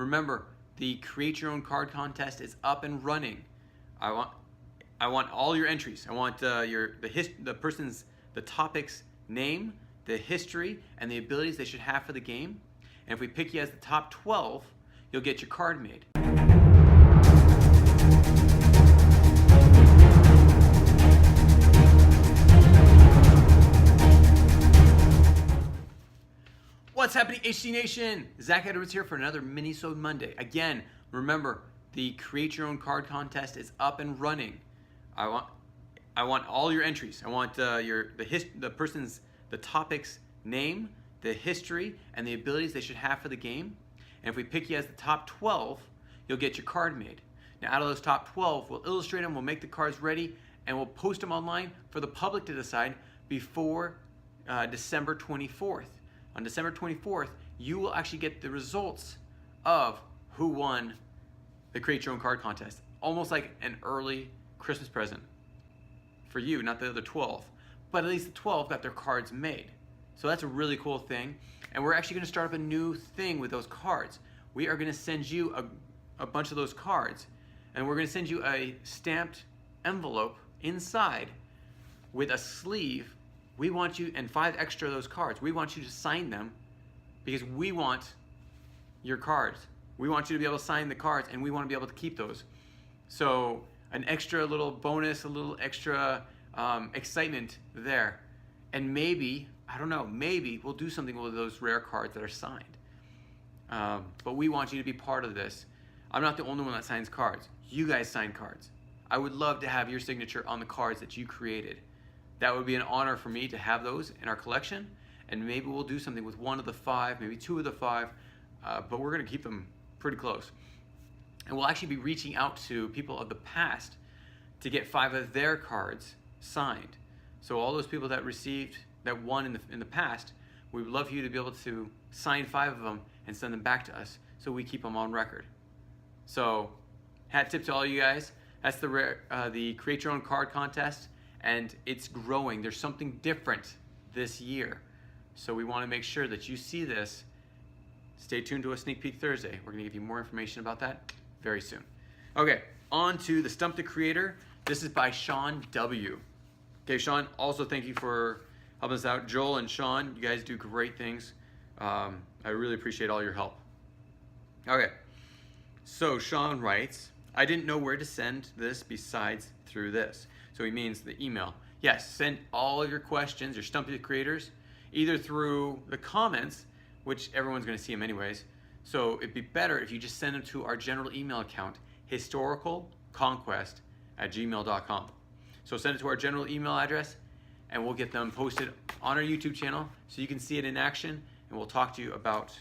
Remember, the Create Your Own Card contest is up and running. I want all your entries. I want the topic's name, the history, and the abilities they should have for the game. And if we pick you as the top 12, you'll get your card made. What's happening, HC Nation? Zack Edwards here for another Minisode Monday. Again, remember, the Create Your Own Card contest is up and running. I want all your entries. I want the topic's name, the history, and the abilities they should have for the game. And if we pick you as the top 12, you'll get your card made. Now, out of those top 12, we'll illustrate them, we'll make the cards ready, and we'll post them online for the public to decide before December 24th. On December 24th, you will actually get the results of who won the Create Your Own Card contest. Almost like an early Christmas present for you, not the other 12. But at least the 12 got their cards made. So that's a really cool thing. And we're actually going to start up a new thing with those cards. We are going to send you a bunch of those cards, and we're going to send you a stamped envelope inside with a sleeve. We want you, and 5 extra of those cards, we want you to sign them because we want your cards. We want you to be able to sign the cards, and we want to be able to keep those. So an extra little bonus, a little extra excitement there. And maybe, I don't know, maybe we'll do something with those rare cards that are signed. But we want you to be part of this. I'm not the only one that signs cards. You guys sign cards. I would love to have your signature on the cards that you created. That would be an honor for me to have those in our collection, and maybe we'll do something with 1 of the 5, maybe 2 of the 5, but we're going to keep them pretty close. And we'll actually be reaching out to people of the past to get 5 of their cards signed. So all those people that won in the past, we would love for you to be able to sign 5 of them and send them back to us so we keep them on record. So hat tip to all you guys. That's the Create Your Own Card contest. And it's growing. There's something different this year. So we want to make sure that you see this. Stay tuned to a Sneak Peek Thursday. We're going to give you more information about that very soon. Okay, on to the Stump the Creator. This is by Sean W. Okay, Sean, also thank you for helping us out. Joel and Sean, you guys do great things. I really appreciate all your help. Okay, so Sean writes, I didn't know where to send this besides through this. So he means the email. Yes, send all of your questions, your Stump the Creators, either through the comments, which everyone's going to see them anyways. So it'd be better if you just send them to our general email account, historicalconquest@gmail.com. So send it to our general email address, and we'll get them posted on our YouTube channel so you can see it in action, and we'll talk to you about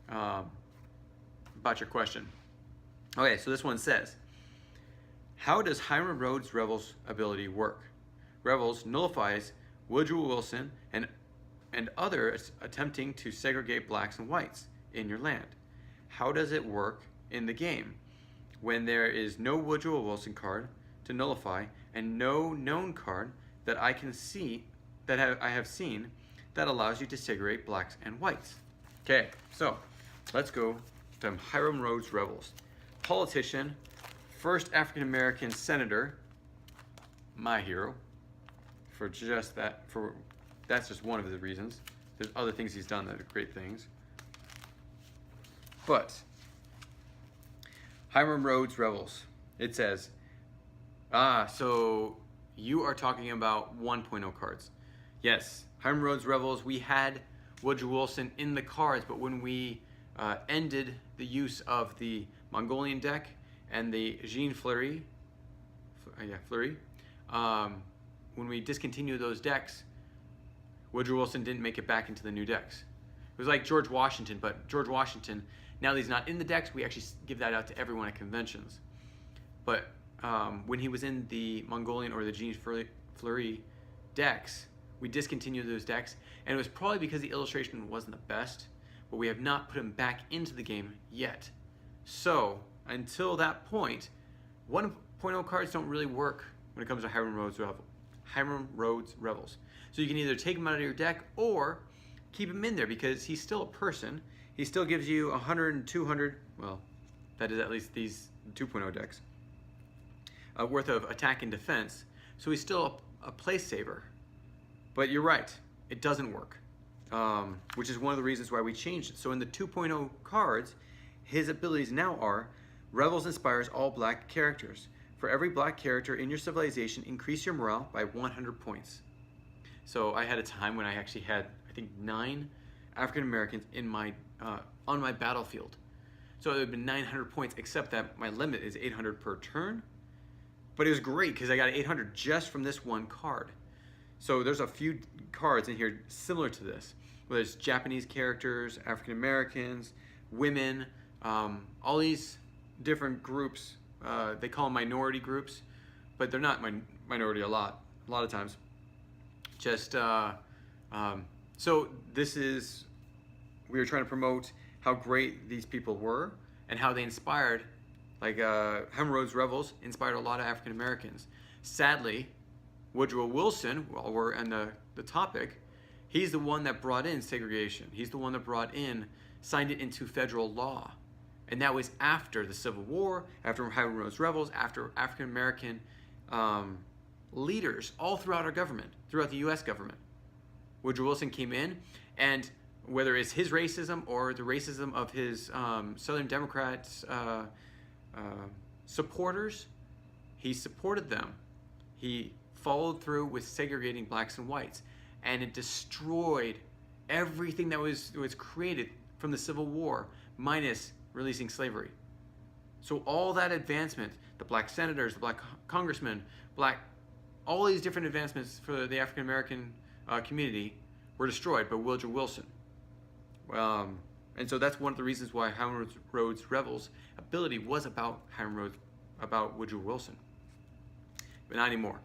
your question. Okay, so this one says, how does Hiram Rhodes' Revels ability work? Revels nullifies Woodrow Wilson and others attempting to segregate blacks and whites in your land. How does it work in the game when there is no Woodrow Wilson card to nullify and no known card that I can see that I have seen that allows you to segregate blacks and whites? Okay, so let's go to Hiram Rhodes' Revels. Politician, first African-American senator, my hero, for just that, that's just one of the reasons. There's other things he's done that are great things. But, Hiram Rhodes' Revels, it says, so you are talking about 1.0 cards. Yes, Hiram Rhodes' Revels, we had Woodrow Wilson in the cards, but when we ended the use of the Mongolian deck and the Jean Fleury, when we discontinued those decks, Woodrow Wilson didn't make it back into the new decks. It was like George Washington, but George Washington, now that he's not in the decks, we actually give that out to everyone at conventions. But when he was in the Mongolian or the Jean Fleury decks, we discontinued those decks, and it was probably because the illustration wasn't the best, but we have not put him back into the game yet. So, until that point, 1.0 cards don't really work when it comes to Hiram Rhodes' Revels. So you can either take him out of your deck or keep him in there because he's still a person. He still gives you 100 and 200, well, that is at least these 2.0 decks, worth of attack and defense. So he's still a place saver. But you're right, it doesn't work, which is one of the reasons why we changed it. So in the 2.0 cards, his abilities now are: Revels inspires all black characters. For every black character in your civilization, increase your morale by 100 points. So I had a time when I actually had, I think, 9 African Americans in my on my battlefield. So it would have been 900 points, except that my limit is 800 per turn. But it was great because I got 800 just from this one card. So there's a few cards in here similar to this, where there's Japanese characters, African Americans, women, all these different groups. They call them minority groups, but they're not minority a lot of times. Just so this is, we were trying to promote how great these people were and how they inspired, like Hemorrhoid's Revels inspired a lot of African Americans. Sadly, Woodrow Wilson, while we're on the topic, he's the one that brought in segregation. He's the one that signed it into federal law. And that was after the Civil War, after Hemorrhoid's Revels, after African American leaders all throughout our government, throughout the US government. Woodrow Wilson came in, and whether it's his racism or the racism of his Southern Democrats supporters, he supported them. He followed through with segregating blacks and whites, and it destroyed everything that was created from the Civil War, minus releasing slavery. So all that advancement, the black senators, the black congressmen, all these different advancements for the African American community were destroyed by Woodrow Wilson. And so that's one of the reasons why Hemorrhoid's Revels ability was about Woodrow Wilson. But not anymore.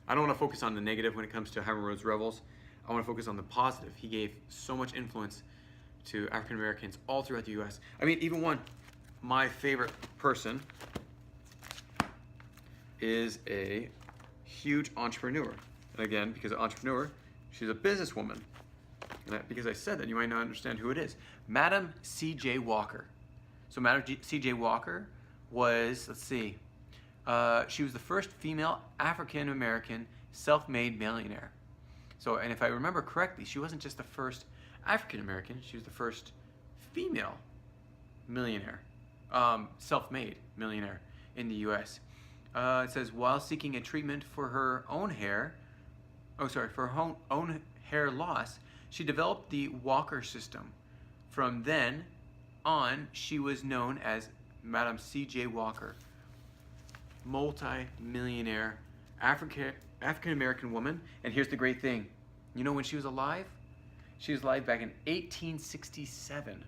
I don't want to focus on the negative when it comes to Hemorrhoid's Revels. I want to focus on the positive. He gave so much influence to African Americans all throughout the US. I mean, even my favorite person is a huge entrepreneur. And again, because an entrepreneur, she's a businesswoman. And because I said that, you might not understand who it is. Madam C.J. Walker. So Madam C.J. Walker was, let's see, she was the first female African American self-made millionaire. So, and if I remember correctly, she wasn't just the first African American, she was the first female millionaire, self-made millionaire in the US. It says, while seeking a treatment for her own hair, for her own hair loss, she developed the Walker system. From then on, she was known as Madam C.J. Walker, multi-millionaire African-American woman. And here's the great thing. You know when she was alive? She was alive back in 1867 to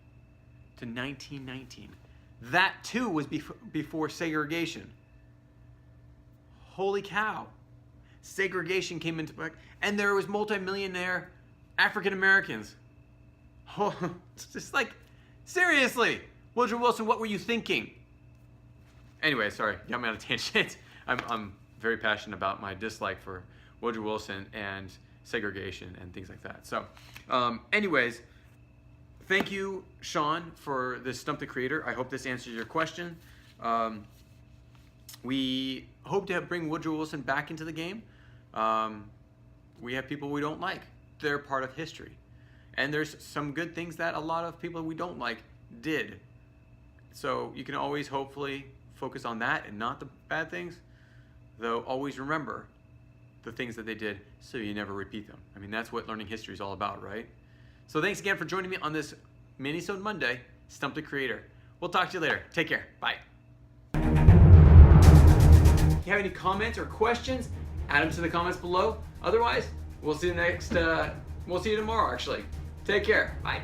1919. That too was before segregation. Holy cow. Segregation came into play, and there was multi-millionaire African Americans. Oh, it's just like, seriously, Woodrow Wilson, what were you thinking? Anyway, sorry, got me on a tangent. I'm very passionate about my dislike for Woodrow Wilson and segregation and things like that. So, anyways, thank you, Sean, for this Stump the Creator. I hope this answers your question. We hope to bring Woodrow Wilson back into the game. We have people we don't like. They're part of history. And there's some good things that a lot of people we don't like did. So you can always hopefully focus on that and not the bad things, though always remember the things that they did so you never repeat them. I mean, that's what learning history is all about, right? So thanks again for joining me on this Minisode Monday, Stump the Creator. We'll talk to you later. Take care. Bye. If you have any comments or questions, add them to the comments below. Otherwise, we'll see you tomorrow, actually. Take care. Bye.